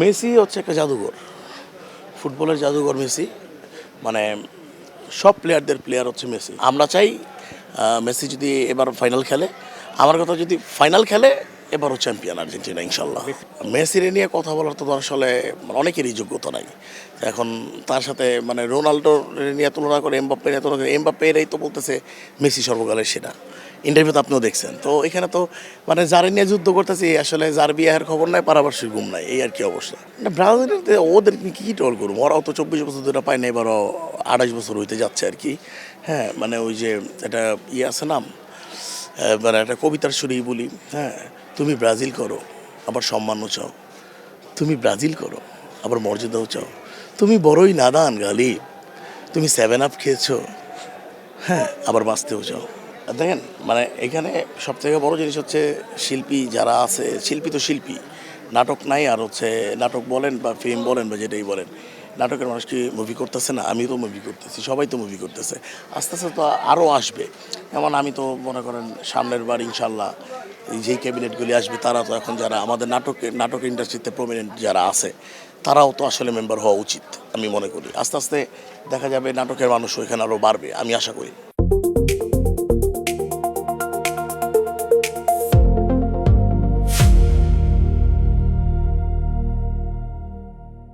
Messi হচ্ছে একটা জাদুঘর, ফুটবলের জাদুঘর মেসি। মানে সব প্লেয়ারদের প্লেয়ার হচ্ছে মেসি। আমরা চাই মেসি যদি এবার ফাইনাল খেলে, আমার কথা যদি ফাইনাল খেলে এবারও চ্যাম্পিয়ন আর্জেন্টিনা ইনশাল্লাহ। মেসিরে নিয়ে কথা বলার তো আসলে অনেকেরই যোগ্যতা নাই। এখন তার সাথে মানে রোনাল্ডোর নিয়ে তুলনা করে এমবাপ্পে নিয়ে তুলনা করে এমবাপ্পেরাই তো বলতেছে মেসি সর্বকালের সেরা। ইন্টারভিউতে আপনিও দেখছেন তো এখানে তো মানে যারা নিয়ে যুদ্ধ করতেছে আসলে যার বিয়ের খবর নাই পারাপার্শ্বিক ঘুম নাই, এই আর কি অবস্থা। না ব্রাজিলের ওদের কি টল করবো, ওরাও তো 24 বছর ধরে পায় না, এবারও 28 বছর হইতে যাচ্ছে আর কি। হ্যাঁ মানে ওই যে এটা ইয়ে আছে নাম, মানে একটা কবিতার সুরেই বলি, হ্যাঁ তুমি ব্রাজিল করো আবার সম্মানও চাও, তুমি ব্রাজিল করো আবার মর্যাদাও চাও, তুমি বড়ই নাদান গালিব, তুমি 7 আপ খেয়েছো, হ্যাঁ আবার বাঁচতেও চাও। দেখেন মানে এখানে সবথেকে বড় জিনিস হচ্ছে শিল্পী যারা আছে, শিল্পী তো শিল্পী, নাটক নাই আর হচ্ছে নাটক বলেন বা ফিল্ম বলেন বা যেটাই বলেন, নাটকের মানুষ কি মুভি করতেছে না? আমি তো মুভি করতেছি, সবাই তো মুভি করতেছে, আস্তে আস্তে তো আরও আসবে। যেমন আমি তো মনে করেন সামনের বার ইনশাল্লাহ এই যেই ক্যাবিনেটগুলি আসবে তারা তো এখন যারা আমাদের নাটক ইন্ডাস্ট্রিতে প্রমিনেন্ট যারা আছে তারাও তো আসলে মেম্বার হওয়া উচিত আমি মনে করি। আস্তে আস্তে দেখা যাবে নাটকের মানুষ ওইখানে আরও বাড়বে আমি আশা করি।